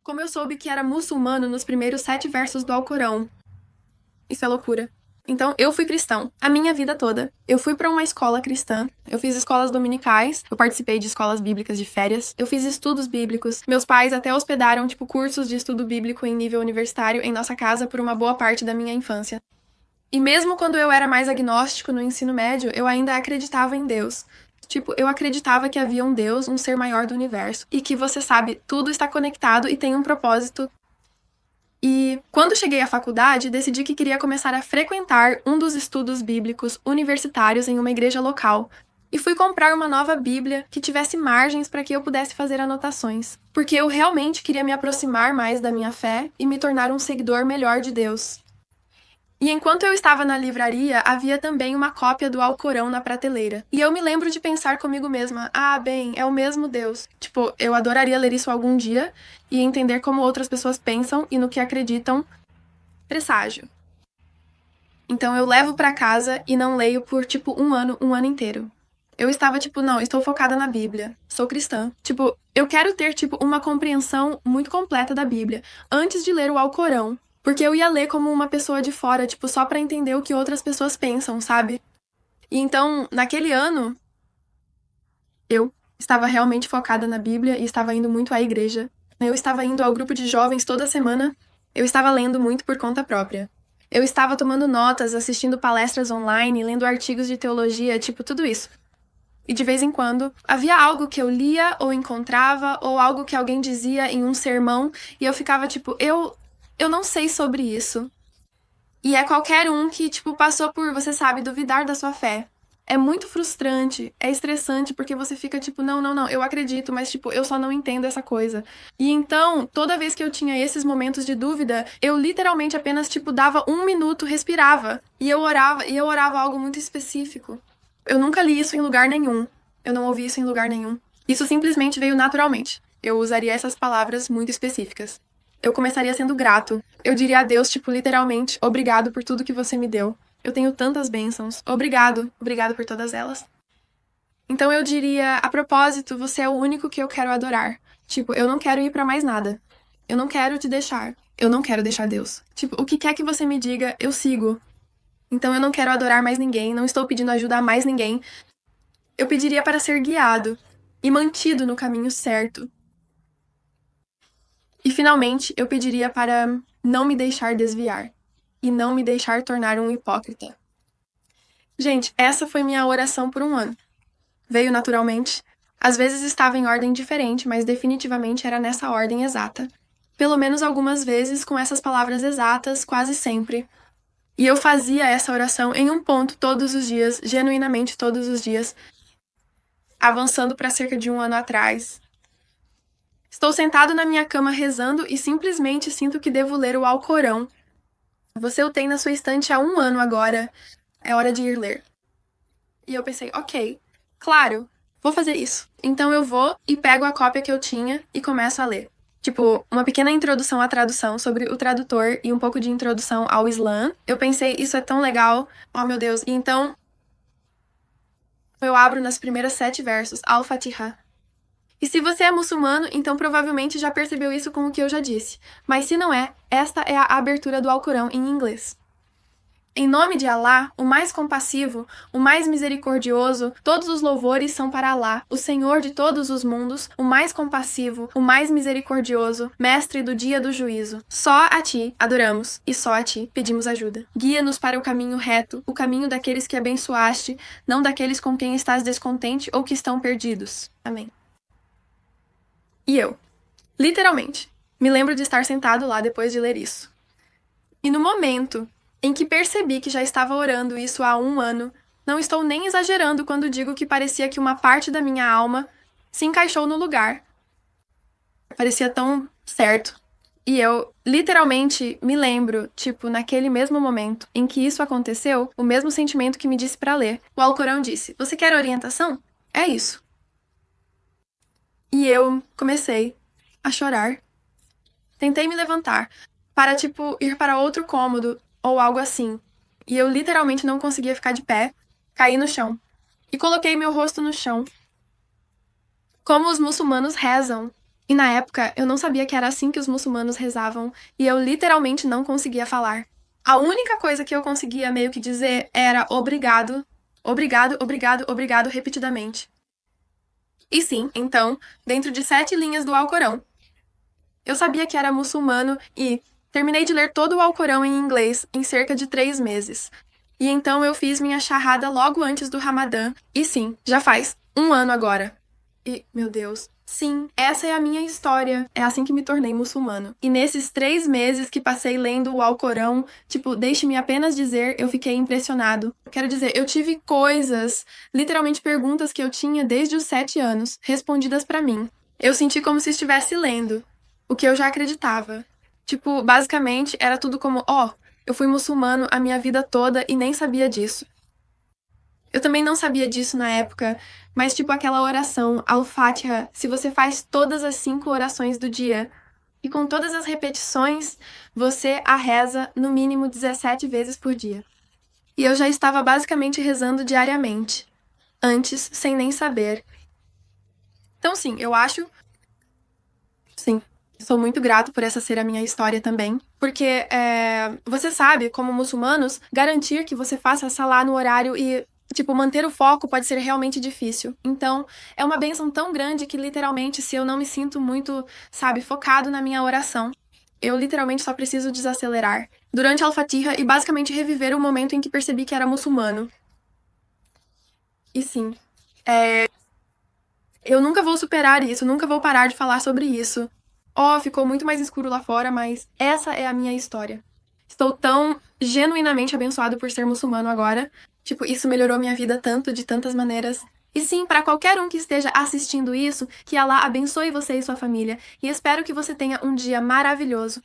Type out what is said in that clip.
Como eu soube que era muçulmano nos primeiros 7 versos do Alcorão? Isso é loucura. Então, eu fui cristão a minha vida toda. Eu fui pra uma escola cristã, eu fiz escolas dominicais, eu participei de escolas bíblicas de férias, eu fiz estudos bíblicos. Meus pais até hospedaram, tipo, cursos de estudo bíblico em nível universitário em nossa casa por uma boa parte da minha infância. E mesmo quando eu era mais agnóstico no ensino médio, eu ainda acreditava em Deus. Tipo, eu acreditava que havia um Deus, um ser maior do universo, e que você sabe, tudo está conectado e tem um propósito. E quando cheguei à faculdade, decidi que queria começar a frequentar um dos estudos bíblicos universitários em uma igreja local. E fui comprar uma nova Bíblia que tivesse margens para que eu pudesse fazer anotações, porque eu realmente queria me aproximar mais da minha fé e me tornar um seguidor melhor de Deus. E enquanto eu estava na livraria, havia também uma cópia do Alcorão na prateleira. E eu me lembro de pensar comigo mesma: ah, bem, é o mesmo Deus. Tipo, eu adoraria ler isso algum dia e entender como outras pessoas pensam e no que acreditam. Presságio. Então eu levo pra casa e não leio por tipo um ano inteiro. Eu estava tipo, não, estou focada na Bíblia. Sou cristã. Tipo, eu quero ter tipo uma compreensão muito completa da Bíblia antes de ler o Alcorão, porque eu ia ler como uma pessoa de fora, tipo, só pra entender o que outras pessoas pensam, sabe? E então, naquele ano, eu estava realmente focada na Bíblia e estava indo muito à igreja. Eu estava indo ao grupo de jovens toda semana. Eu estava lendo muito por conta própria. Eu estava tomando notas, assistindo palestras online, lendo artigos de teologia, tipo tudo isso. E de vez em quando havia algo que eu lia ou encontrava, ou algo que alguém dizia em um sermão, e eu ficava tipo, eu não sei sobre isso. E é qualquer um que, tipo, passou por, você sabe, duvidar da sua fé. É muito frustrante, é estressante, porque você fica tipo, não, não, não, eu acredito, mas tipo, eu só não entendo essa coisa. E então, toda vez que eu tinha esses momentos de dúvida, eu literalmente apenas, tipo, dava um minuto, respirava, e eu orava algo muito específico. Eu nunca li isso em lugar nenhum. Eu não ouvi isso em lugar nenhum. Isso simplesmente veio naturalmente. Eu usaria essas palavras muito específicas. Eu começaria sendo grato. Eu diria a Deus, tipo, literalmente, obrigado por tudo que você me deu. Eu tenho tantas bênçãos. Obrigado. Obrigado por todas elas. Então eu diria, a propósito, você é o único que eu quero adorar. Tipo, eu não quero ir pra mais nada. Eu não quero te deixar. Eu não quero deixar Deus. Tipo, o que quer que você me diga, eu sigo. Então eu não quero adorar mais ninguém, não estou pedindo ajuda a mais ninguém. Eu pediria para ser guiado e mantido no caminho certo. E finalmente, eu pediria para não me deixar desviar e não me deixar tornar um hipócrita. Gente, essa foi minha oração por um ano. Veio naturalmente. Às vezes estava em ordem diferente, mas definitivamente era nessa ordem exata. Pelo menos algumas vezes com essas palavras exatas, quase sempre. E eu fazia essa oração em um ponto todos os dias, genuinamente todos os dias, avançando para cerca de um ano atrás. Estou sentado na minha cama rezando e simplesmente sinto que devo ler o Alcorão. Você o tem na sua estante há um ano agora. É hora de ir ler. E eu pensei, ok, claro, vou fazer isso. Então eu vou e pego a cópia que eu tinha e começo a ler. Tipo, uma pequena introdução à tradução sobre o tradutor e um pouco de introdução ao Islã. Eu pensei, isso é tão legal. Oh, meu Deus. E então eu abro nas primeiras 7 versos, Al-Fatiha. E se você é muçulmano, então provavelmente já percebeu isso com o que eu já disse. Mas se não é, esta é a abertura do Alcorão em inglês. Em nome de Alá, o mais compassivo, o mais misericordioso, todos os louvores são para Alá, o Senhor de todos os mundos, o mais compassivo, o mais misericordioso, mestre do dia do juízo. Só a ti adoramos e só a ti pedimos ajuda. Guia-nos para o caminho reto, o caminho daqueles que abençoaste, não daqueles com quem estás descontente ou que estão perdidos. Amém. E eu, literalmente, me lembro de estar sentado lá depois de ler isso. E no momento em que percebi que já estava orando isso há um ano, não estou nem exagerando quando digo que parecia que uma parte da minha alma se encaixou no lugar. Parecia tão certo. E eu, literalmente, me lembro, tipo, naquele mesmo momento em que isso aconteceu, o mesmo sentimento que me disse para ler. O Alcorão disse: Você quer orientação? É isso. E eu comecei a chorar. Tentei me levantar para, tipo, ir para outro cômodo ou algo assim. E eu literalmente não conseguia ficar de pé, caí no chão. E coloquei meu rosto no chão. Como os muçulmanos rezam. E na época, eu não sabia que era assim que os muçulmanos rezavam, e eu literalmente não conseguia falar. A única coisa que eu conseguia meio que dizer era obrigado, obrigado, obrigado, obrigado repetidamente. E sim, então, dentro de 7 linhas do Alcorão. Eu sabia que era muçulmano e terminei de ler todo o Alcorão em inglês em cerca de 3 meses. E então eu fiz minha charrada logo antes do Ramadã. E sim, já faz 1 ano agora. E, meu Deus, sim, essa é a minha história. É assim que me tornei muçulmano. E nesses 3 meses que passei lendo o Alcorão, tipo, deixe-me apenas dizer, eu fiquei impressionado. Quero dizer, eu tive coisas, literalmente perguntas que eu tinha desde os 7 anos, respondidas pra mim. Eu senti como se estivesse lendo o que eu já acreditava. Tipo, basicamente era tudo como, ó, eu fui muçulmano a minha vida toda e nem sabia disso. Eu também não sabia disso na época, mas tipo aquela oração, Al-Fatiha, se você faz todas as 5 orações do dia e com todas as repetições, você a reza no mínimo 17 vezes por dia. E eu já estava basicamente rezando diariamente, antes, sem nem saber. Então, sim, eu acho. Sim, sou muito grato por essa ser a minha história também. Porque você sabe, como muçulmanos, garantir que você faça salá no horário e, tipo, manter o foco pode ser realmente difícil. Então, é uma bênção tão grande que, literalmente, se eu não me sinto muito, sabe, focado na minha oração, eu literalmente só preciso desacelerar. Durante Al-Fatiha e basicamente reviver o momento em que percebi que era muçulmano. E sim, eu nunca vou superar isso, nunca vou parar de falar sobre isso. Ó, ficou muito mais escuro lá fora, mas essa é a minha história. Estou tão genuinamente abençoado por ser muçulmano agora. Tipo, isso melhorou minha vida tanto, de tantas maneiras. E sim, para qualquer um que esteja assistindo isso, que Allah abençoe você e sua família. E espero que você tenha um dia maravilhoso.